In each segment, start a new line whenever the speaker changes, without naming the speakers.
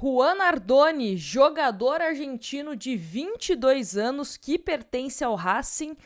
Juan Nardoni, jogador argentino de 22 anos que pertence ao Racing,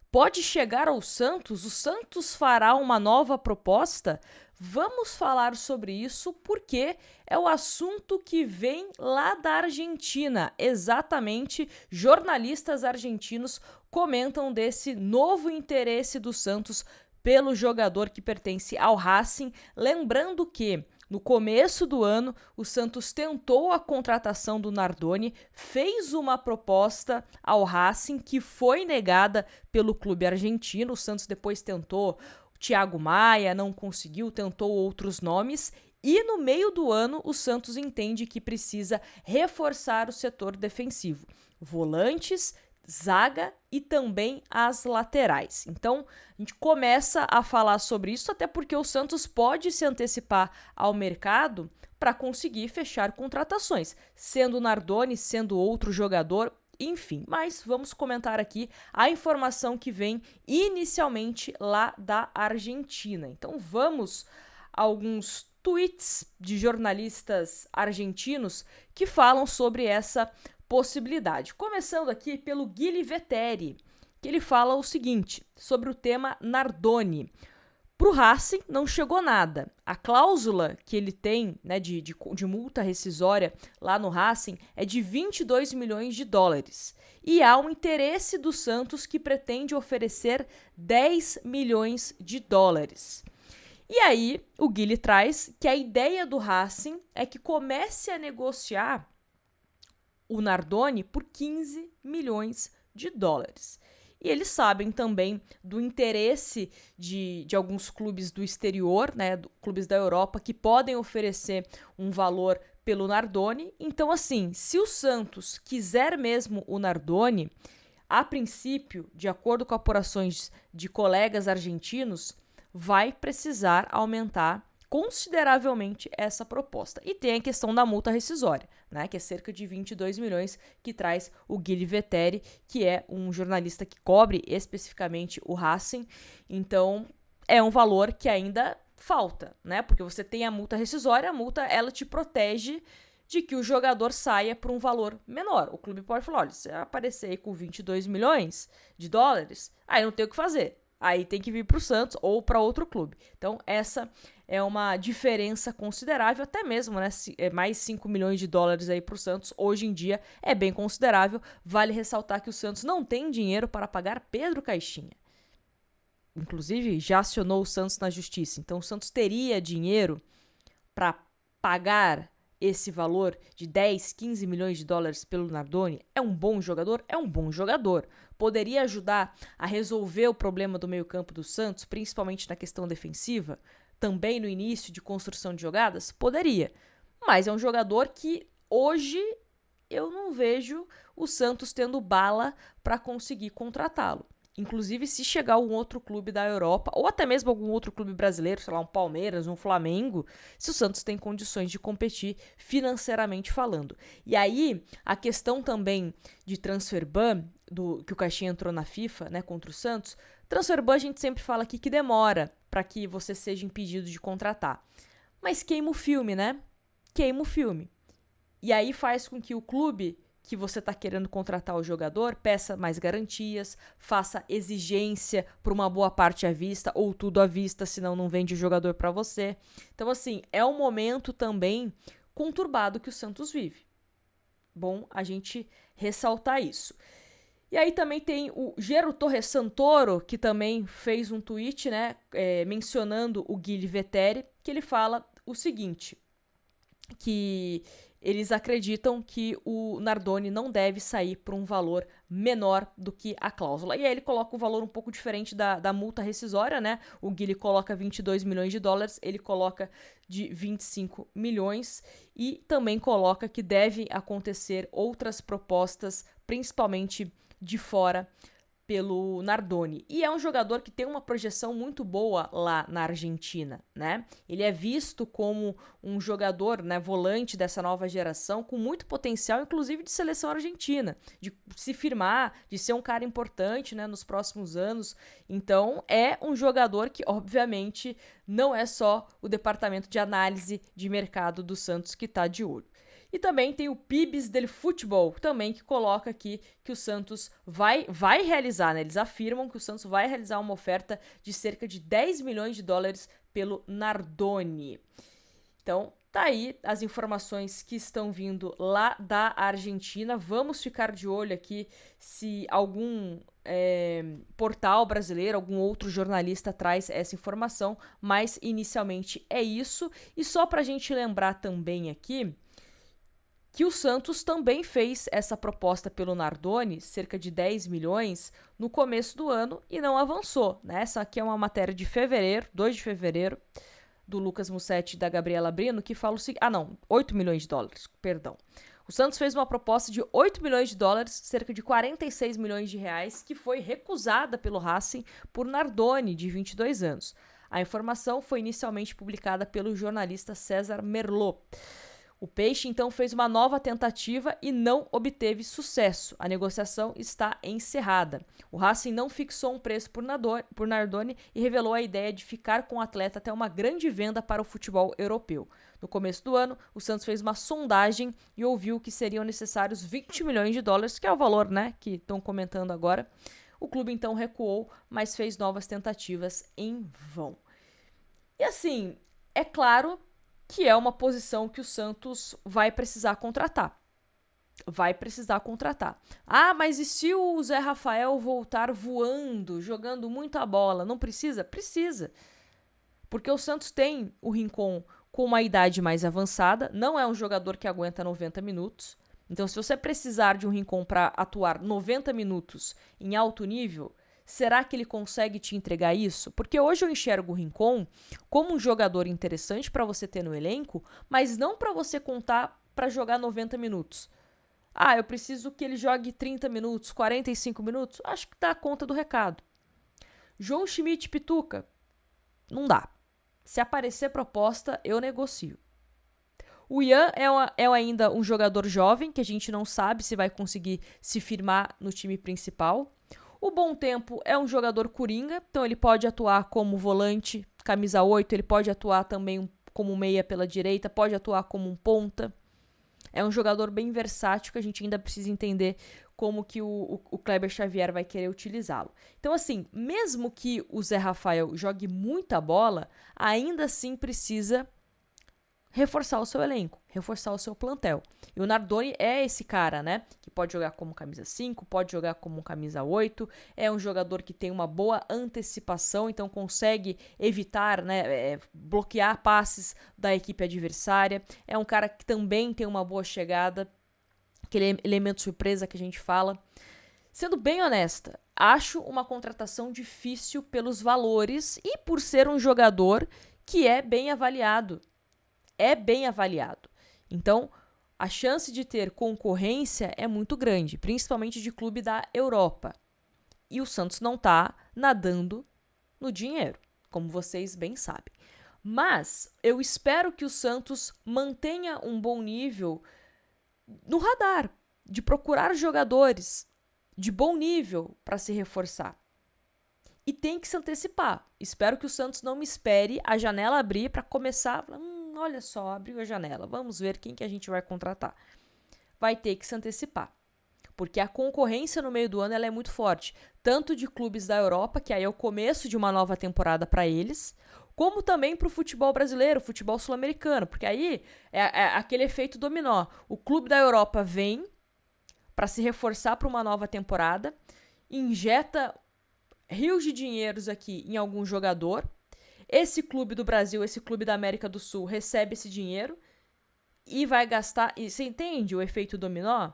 pode chegar ao Santos? O Santos fará uma nova proposta? Vamos falar sobre isso porque é o assunto que vem lá da Argentina. Exatamente, jornalistas argentinos comentam desse novo interesse do Santos pelo jogador que pertence ao Racing. Lembrando que no começo do ano, o Santos tentou a contratação do Nardoni, fez uma proposta ao Racing que foi negada pelo clube argentino. O Santos depois tentou o Thiago Maia, não conseguiu, tentou outros nomes. E no meio do ano, o Santos entende que precisa reforçar o setor defensivo. Volantes, zaga e também as laterais. Então, a gente começa a falar sobre isso, até porque o Santos pode se antecipar ao mercado para conseguir fechar contratações, sendo Nardoni, sendo outro jogador, enfim. Mas vamos comentar aqui a informação que vem inicialmente lá da Argentina. Então, vamos a alguns tweets de jornalistas argentinos que falam sobre essa possibilidade. Começando aqui pelo Guilherme Vetteri, que ele fala o seguinte sobre o tema Nardoni. Para o Racing não chegou nada. A cláusula que ele tem, né, de multa rescisória lá no Racing é de 22 milhões de dólares. E há um interesse do Santos que pretende oferecer 10 milhões de dólares. E aí o Guilherme traz que a ideia do Racing é que comece a negociar o Nardoni por 15 milhões de dólares. E eles sabem também do interesse de alguns clubes do exterior, né, clubes da Europa, que podem oferecer um valor pelo Nardoni. Então, assim, se o Santos quiser mesmo o Nardoni, a princípio, de acordo com apurações de colegas argentinos, vai precisar aumentar consideravelmente essa proposta. E tem a questão da multa rescisória, né, que é cerca de 22 milhões, que traz o Guilherme Vetteri, que é um jornalista que cobre especificamente o Racing. Então, é um valor que ainda falta, né? Porque você tem a multa rescisória, a multa ela te protege de que o jogador saia por um valor menor. O clube pode falar, olha, se aparecer aí com 22 milhões de dólares, aí não tem o que fazer. Aí tem que vir para o Santos ou para outro clube. Então, essa é uma diferença considerável, até mesmo, né? Mais 5 milhões de dólares aí para o Santos, hoje em dia, é bem considerável. Vale ressaltar que o Santos não tem dinheiro para pagar Pedro Caixinha. Inclusive, já acionou o Santos na justiça. Então, o Santos teria dinheiro para pagar esse valor de 10, 15 milhões de dólares pelo Nardoni. É um bom jogador? É um bom jogador. Poderia ajudar a resolver o problema do meio-campo do Santos, principalmente na questão defensiva, também no início de construção de jogadas? Poderia. Mas é um jogador que hoje eu não vejo o Santos tendo bala para conseguir contratá-lo. Inclusive, se chegar algum outro clube da Europa, ou até mesmo algum outro clube brasileiro, sei lá, um Palmeiras, um Flamengo, se o Santos tem condições de competir financeiramente falando. E aí, a questão também de transfer ban, que o Caixinha entrou na FIFA, né, contra o Santos, transfer ban a gente sempre fala aqui que demora para que você seja impedido de contratar. Mas queima o filme, né? Queima o filme. E aí faz com que o clube que você está querendo contratar o jogador, peça mais garantias, faça exigência por uma boa parte à vista ou tudo à vista, senão não vende o jogador para você. Então, assim, é um momento também conturbado que o Santos vive. Bom a gente ressaltar isso. E aí também tem o Gero Torres Santoro, que também fez um tweet, né, mencionando o Guilherme Vetteri, que ele fala o seguinte, que eles acreditam que o Nardoni não deve sair por um valor menor do que a cláusula. E aí ele coloca um valor um pouco diferente da multa rescisória, né? O Guilherme coloca 22 milhões de dólares, ele coloca de 25 milhões e também coloca que deve acontecer outras propostas, principalmente de fora, pelo Nardoni. E é um jogador que tem uma projeção muito boa lá na Argentina, né? Ele é visto como um jogador, né, volante dessa nova geração, com muito potencial, inclusive de seleção argentina, de se firmar, de ser um cara importante, né, nos próximos anos. Então, é um jogador que, obviamente, não é só o departamento de análise de mercado do Santos que está de olho. E também tem o Pibes del Futebol, também que coloca aqui que o Santos vai realizar, né? Eles afirmam que o Santos vai realizar uma oferta de cerca de 10 milhões de dólares pelo Nardoni. Então, tá aí as informações que estão vindo lá da Argentina. Vamos ficar de olho aqui se algum portal brasileiro, algum outro jornalista traz essa informação, mas inicialmente é isso. E só pra gente lembrar também aqui que o Santos também fez essa proposta pelo Nardoni, cerca de 10 milhões, no começo do ano e não avançou, né? Essa aqui é uma matéria de fevereiro, 2 de fevereiro, do Lucas Mussetti e da Gabriela Brino, que fala o seguinte... 8 milhões de dólares, perdão. O Santos fez uma proposta de 8 milhões de dólares, cerca de 46 milhões de reais, que foi recusada pelo Racing por Nardoni, de 22 anos. A informação foi inicialmente publicada pelo jornalista César Merlot. O Peixe, então, fez uma nova tentativa e não obteve sucesso. A negociação está encerrada. O Racing não fixou um preço por Nardoni e revelou a ideia de ficar com o atleta até uma grande venda para o futebol europeu. No começo do ano, o Santos fez uma sondagem e ouviu que seriam necessários 20 milhões de dólares, que é o valor, né, que estão comentando agora. O clube, então, recuou, mas fez novas tentativas em vão. E assim, é claro que é uma posição que o Santos vai precisar contratar. Vai precisar contratar. Ah, mas e se o Zé Rafael voltar voando, jogando muita bola? Não precisa? Precisa. Porque o Santos tem o Rincon com uma idade mais avançada, não é um jogador que aguenta 90 minutos. Então, se você precisar de um Rincon para atuar 90 minutos em alto nível, será que ele consegue te entregar isso? Porque hoje eu enxergo o Rincon como um jogador interessante para você ter no elenco, mas não para você contar para jogar 90 minutos. Ah, eu preciso que ele jogue 30 minutos, 45 minutos? Acho que dá conta do recado. João Schmidt Pituca? Não dá. Se aparecer proposta, eu negocio. O Ian é ainda um jogador jovem, que a gente não sabe se vai conseguir se firmar no time principal. O Bom Tempo é um jogador coringa, então ele pode atuar como volante, camisa 8, ele pode atuar também como meia pela direita, pode atuar como um ponta. É um jogador bem versátil que a gente ainda precisa entender como que o Kleber Xavier vai querer utilizá-lo. Então, assim, mesmo que o Zé Rafael jogue muita bola, ainda assim precisa reforçar o seu elenco, reforçar o seu plantel. E o Nardoni é esse cara, né? Que pode jogar como camisa 5, pode jogar como camisa 8. É um jogador que tem uma boa antecipação, então consegue evitar, né, bloquear passes da equipe adversária. É um cara que também tem uma boa chegada, aquele elemento surpresa que a gente fala. Sendo bem honesta, acho uma contratação difícil pelos valores e por ser um jogador que é bem avaliado. É bem avaliado. Então, a chance de ter concorrência é muito grande, principalmente de clube da Europa. E o Santos não está nadando no dinheiro, como vocês bem sabem. Mas eu espero que o Santos mantenha um bom nível no radar, de procurar jogadores de bom nível para se reforçar. E tem que se antecipar. Espero que o Santos não me espere a janela abrir para começar... olha só, abriu a janela, vamos ver quem que a gente vai contratar. Vai ter que se antecipar, porque a concorrência no meio do ano ela é muito forte, tanto de clubes da Europa, que aí é o começo de uma nova temporada para eles, como também para o futebol brasileiro, futebol sul-americano, porque aí é aquele efeito dominó. O clube da Europa vem para se reforçar para uma nova temporada, injeta rios de dinheiros aqui em algum jogador. Esse clube do Brasil, esse clube da América do Sul recebe esse dinheiro e vai gastar. E você entende o efeito dominó?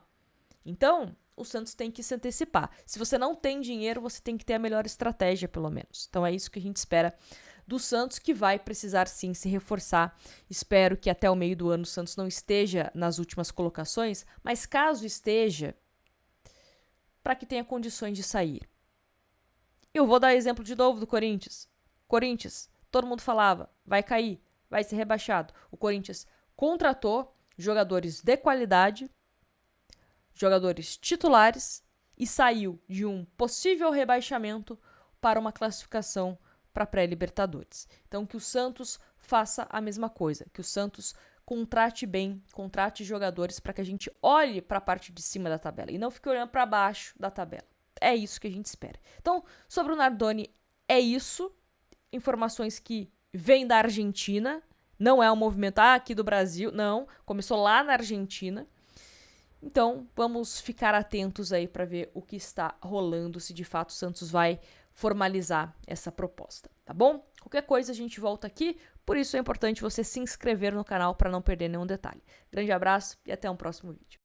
Então, o Santos tem que se antecipar. Se você não tem dinheiro, você tem que ter a melhor estratégia, pelo menos. Então, é isso que a gente espera do Santos, que vai precisar sim se reforçar. Espero que até o meio do ano o Santos não esteja nas últimas colocações, mas caso esteja, para que tenha condições de sair. Eu vou dar exemplo de novo do Corinthians. Corinthians, todo mundo falava, vai cair, vai ser rebaixado. O Corinthians contratou jogadores de qualidade, jogadores titulares e saiu de um possível rebaixamento para uma classificação para pré-Libertadores. Então, que o Santos faça a mesma coisa, que o Santos contrate bem, contrate jogadores para que a gente olhe para a parte de cima da tabela e não fique olhando para baixo da tabela. É isso que a gente espera. Então, sobre o Nardoni, é isso. Informações que vêm da Argentina, não é um movimento aqui do Brasil, não. Começou lá na Argentina. Então, vamos ficar atentos aí para ver o que está rolando, se de fato o Santos vai formalizar essa proposta, tá bom? Qualquer coisa a gente volta aqui, por isso é importante você se inscrever no canal para não perder nenhum detalhe. Grande abraço e até um próximo vídeo.